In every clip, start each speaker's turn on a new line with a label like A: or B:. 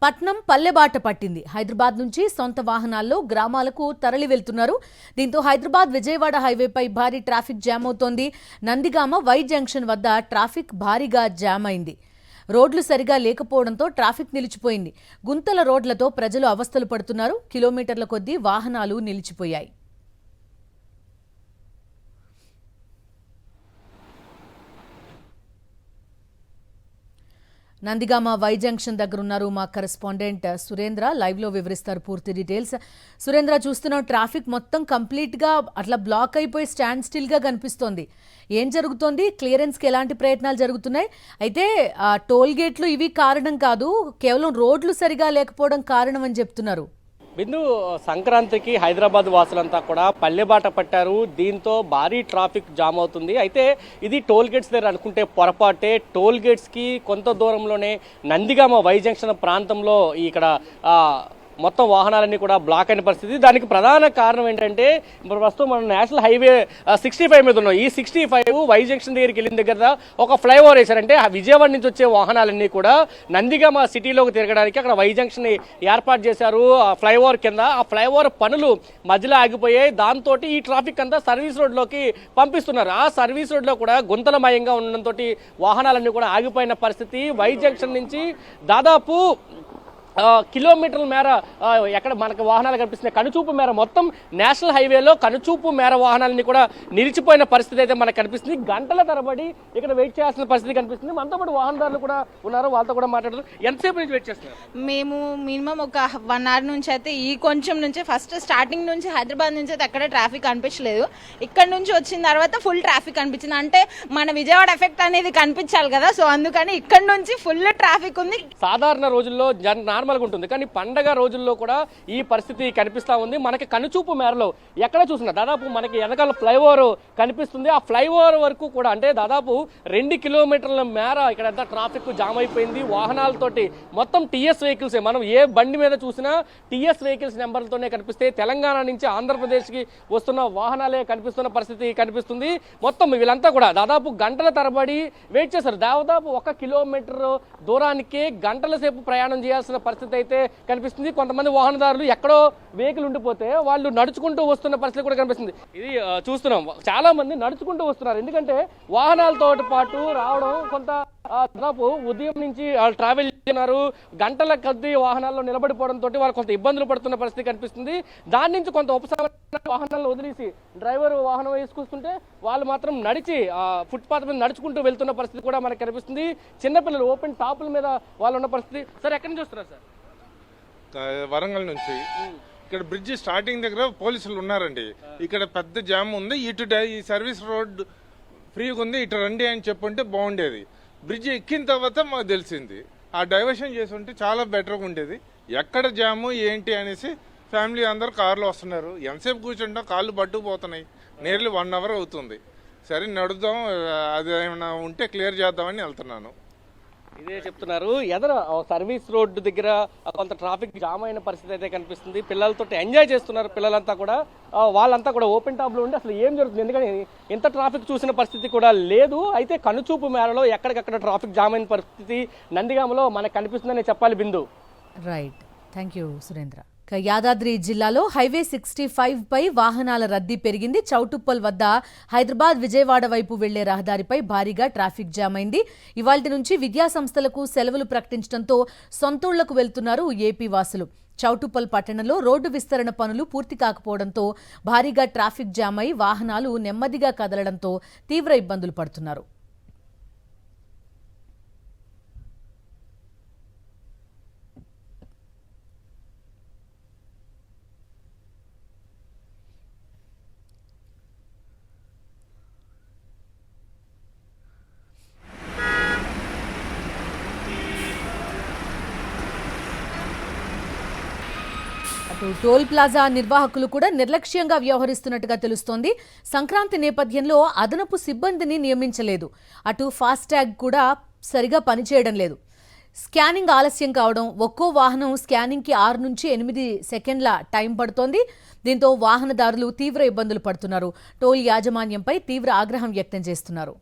A: పట్నం పల్లెబాట పట్టింది. హైదరాబాద్ నుంచి సొంత వాహనాల్లో గ్రామాలకు తరలి వెళ్తున్నారు. దీంతో హైదరాబాద్ విజయవాడ హైవేపై భారీ ట్రాఫిక్ జామ్ అవుతోంది. నందిగామ వై జంక్షన్ వద్ద ట్రాఫిక్ భారీగా జామ్ అయింది. రోడ్లు సరిగా లేకపోవడంతో ట్రాఫిక్ నిలిచిపోయింది. గుంతల రోడ్లతో ప్రజలు అవస్థలు పడుతున్నారు. కిలోమీటర్ల కొద్దీ వాహనాలు నిలిచిపోయాయి. నందిగామ వై జంక్షన్ దగ్గర ఉన్నారు మా కరెస్పాండెంట్ సురేంద్ర. లైవ్ లో వివరిస్తారు పూర్తి డీటెయిల్స్. సురేంద్ర, చూస్తున్నాం ట్రాఫిక్ మొత్తం కంప్లీట్ గా అట్లా బ్లాక్ అయిపోయి స్టాండ్ స్టిల్ గా కనిపిస్తోంది. ఏం జరుగుతోంది? క్లియరెన్స్ కి ఎలాంటి ప్రయత్నాలు జరుగుతున్నాయి? అయితే టోల్ గేట్లు ఇవి కారణం కాదు, కేవలం రోడ్లు సరిగా లేకపోవడం కారణం అని చెప్తున్నారు.
B: బిందు, సంక్రాంతికి హైదరాబాద్ వాసులంతా కూడా పల్లెబాట పట్టారు. దీంతో భారీ ట్రాఫిక్ జామ్ అవుతుంది. అయితే ఇది టోల్ గేట్స్ దగ్గర అనుకుంటే పొరపాటే. టోల్ గేట్స్కి కొంత దూరంలోనే నందిగామ వై జంక్షన్ ప్రాంతంలో ఇక్కడ మొత్తం వాహనాలన్నీ కూడా బ్లాక్ అయిన పరిస్థితి. దానికి ప్రధాన కారణం ఏంటంటే, ఇప్పుడు ప్రస్తుతం మనం నేషనల్ హైవే 65 మీద ఉన్నాం. ఈ 65 వై జంక్షన్ దగ్గరికి వెళ్ళిన దగ్గర ఒక ఫ్లైఓవర్ వేశారంటే విజయవాడ నుంచి వచ్చే వాహనాలన్నీ కూడా నందిగామ సిటీలోకి తిరగడానికి అక్కడ వై జంక్షన్ ఏర్పాటు చేశారు ఫ్లైఓవర్ కింద. ఆ ఫ్లైఓవర్ పనులు మధ్యలో ఆగిపోయాయి. దాంతో ఈ ట్రాఫిక్ అంతా సర్వీస్ రోడ్లోకి పంపిస్తున్నారు. ఆ సర్వీస్ రోడ్లో కూడా గుంతలమయంగా ఉండడంతో వాహనాలన్నీ కూడా ఆగిపోయిన పరిస్థితి. వై జంక్షన్ నుంచి దాదాపు కిలోమీటర్ల మేర ఎక్కడ మనకు వాహనాలు కనిపిస్తున్నాయి. కనుచూపు మేర మొత్తం నేషనల్ హైవేలో కనుచూపు మేర వాహనాలని కూడా నిలిచిపోయిన పరిస్థితి అయితే మనకు కనిపిస్తుంది. గంటల తరబడి ఇక్కడ వెయిట్ చేయాల్సిన పరిస్థితి కనిపిస్తుంది. మనతో పాటు వాహనదారులు కూడా ఉన్నారు, వాళ్ళతో కూడా మాట్లాడుతారు. ఎంతసేపు నుంచి వెయిట్ చేస్తున్నారు?
C: మేము మినిమం ఒక 1 అవర్ నుంచి అయితే ఈ కొంచెం నుంచి ఫస్ట్ స్టార్టింగ్ నుంచి హైదరాబాద్ నుంచి అయితే ఎక్కడ ట్రాఫిక్ అనిపించలేదు. ఇక్కడ నుంచి వచ్చిన తర్వాత ఫుల్ ట్రాఫిక్ అనిపించింది. అంటే మన విజయవాడ ఎఫెక్ట్ అనేది కనిపించాలి కదా, సో అందుకని ఇక్కడ నుంచి ఫుల్ ట్రాఫిక్ ఉంది.
B: సాధారణ రోజుల్లో నార్మల్గా ఉంటుంది, కానీ పండగ రోజుల్లో కూడా ఈ పరిస్థితి కనిపిస్తూ ఉంది. మనకి కనుచూపు మేరలో ఎక్కడ చూసినా దాదాపు మనకి వెనకాల ఫ్లైఓవర్ కనిపిస్తుంది. ఆ ఫ్లైఓవర్ వరకు కూడా అంటే దాదాపు 2 కిలోమీటర్ల మేర ఇక్కడ ట్రాఫిక్ జామ్ అయిపోయింది. వాహనాలతోటి మొత్తం టీఎస్ వెహికల్స్, మనం ఏ బండి మీద చూసినా టీఎస్ వెహికల్స్ నెంబర్లతోనే కనిపిస్తే, తెలంగాణ నుంచి ఆంధ్రప్రదేశ్కి వస్తున్న వాహనాలే కనిపిస్తున్న పరిస్థితి కనిపిస్తుంది. మొత్తం వీళ్ళంతా కూడా దాదాపు గంటల తరబడి వెయిట్ చేశారు. దాదాపు 1 కిలోమీటర్ దూరానికి గంటల సేపు ప్రయాణం చేయాల్సిన పరిస్థితి అయితే కనిపిస్తుంది. కొంతమంది వాహనదారులు ఎక్కడో వెహికల్ ఉండిపోతే వాళ్ళు నడుచుకుంటూ వస్తున్న పరిస్థితి కూడా కనిపిస్తుంది. ఇది చూస్తున్నాం, చాలా మంది నడుచుకుంటూ వస్తున్నారు. ఎందుకంటే వాహనాలతో పాటు రావడం కొంత దాదాపు ఉదయం నుంచి ట్రావెల్ చేస్తున్నారు. గంటల కొద్దీ వాహనాల్లో నిలబడిపోవడంతో వాళ్ళు కొంత ఇబ్బందులు పడుతున్న పరిస్థితి కనిపిస్తుంది. దాని నుంచి కొంత ఉపశమనం వాహనాలను వదిలేసి డ్రైవర్ వాహనం వేసుకొస్తుంటే వాళ్ళు మాత్రం నడిచి ఫుట్పాత్ మీద నడుచుకుంటూ వెళ్తున్న పరిస్థితి కూడా మనకు కనిపిస్తుంది. చిన్నపిల్లలు ఓపెన్ టాపుల మీద వాళ్ళు ఉన్న పరిస్థితి. సార్, ఎక్కడి నుంచి వస్తున్నారు సార్?
D: వరంగల్ నుంచి. ఇక్కడ బ్రిడ్జి స్టార్టింగ్ దగ్గర పోలీసులు ఉన్నారండి. ఇక్కడ పెద్ద జామ్ ఉంది. ఇటు ఈ సర్వీస్ రోడ్ ఫ్రీగా ఉంది, ఇటు రండి అని చెప్పుంటే బాగుండేది. బ్రిడ్జి ఎక్కిన తర్వాత మాకు తెలిసింది. ఆ డైవర్షన్ చేసి ఉంటే చాలా బెటర్గా ఉండేది. ఎక్కడ జాము ఏంటి అనేసి ఫ్యామిలీ అందరూ కారులో వస్తున్నారు. ఎంతసేపు కూర్చుంటాం, కాళ్ళు పట్టుకుపోతున్నాయి. నియర్లీ 1 అవర్ అవుతుంది. సరే నడుద్దాం, అది ఏమైనా ఉంటే క్లియర్ చేద్దామని వెళ్తున్నాను.
B: ఇదే చెప్తున్నారు. ఎదర సర్వీస్ రోడ్డు దగ్గర కొంత ట్రాఫిక్ జామ్ అయిన పరిస్థితి అయితే కనిపిస్తుంది. పిల్లలతో ఎంజాయ్ చేస్తున్నారు పిల్లలంతా కూడా. వాళ్ళంతా కూడా ఓపెన్ టాప్లో ఉండి అసలు ఏం జరుగుతుంది, ఎందుకంటే ఇంత ట్రాఫిక్ చూసిన పరిస్థితి కూడా లేదు. అయితే కనుచూపు మేరలో ఎక్కడికక్కడ ట్రాఫిక్ జామ్ అయిన పరిస్థితి నందిగామలో మనకు కనిపిస్తుందని చెప్పాలి. Bindu.
A: Right, thank you Surendra. Yadadri జిల్లాలో హైవే 65 పై వాహనాల రద్దీ పెరిగింది. చౌటుప్పల్ వద్ద హైదరాబాద్ విజయవాడ వైపు వెళ్లే రహదారిపై భారీగా ట్రాఫిక్ జామ్ అయింది. ఇవాల్టి నుంచి విద్యా సంస్థలకు సెలవులు ప్రకటించడంతో సొంతూళ్లకు వెళ్తున్నారు ఏపీ వాసులు. చౌటుప్పల్ పట్టణంలో రోడ్డు విస్తరణ పనులు పూర్తి కాకపోవడంతో భారీగా ట్రాఫిక్ జామ్ అయి వాహనాలు నెమ్మదిగా కదలడంతో తీవ్ర ఇబ్బందులు పడుతున్నారు. టోల్ ప్లాజా నిర్వాహకులు కూడా నిర్లక్ష్యంగా వ్యవహరిస్తున్నట్టుగా తెలుస్తోంది. సంక్రాంతి నేపథ్యంలో అదనపు సిబ్బందిని నియమించలేదు. అటు ఫాస్టాగ్ కూడా సరిగా పనిచేయడం లేదు. స్కానింగ్ ఆలస్యం కావడం, ఒక్కో వాహనం స్కానింగ్కి 6 నుంచి 8 సెకండ్ల టైం పడుతోంది. దీంతో వాహనదారులు తీవ్ర ఇబ్బందులు పడుతున్నారు. టోల్ యాజమాన్యంపై తీవ్ర ఆగ్రహం వ్యక్తం చేస్తున్నారు.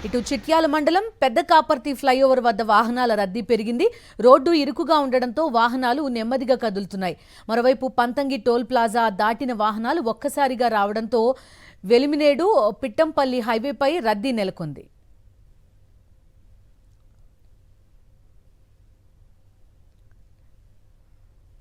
A: ఇటు చిట్యాల మండలం పెద్ద కాపర్తి ఫ్లైఓవర్ వద్ద వాహనాల రద్దీ పెరిగింది. రోడ్డు ఇరుకుగా ఉండడంతో వాహనాలు నెమ్మదిగా కదులుతున్నాయి. మరోవైపు పంతంగి టోల్ ప్లాజా దాటిన వాహనాలు ఒక్కసారిగా రావడంతో వెలిమినేడు పిట్టంపల్లి హైవేపై రద్దీ నెలకొంది.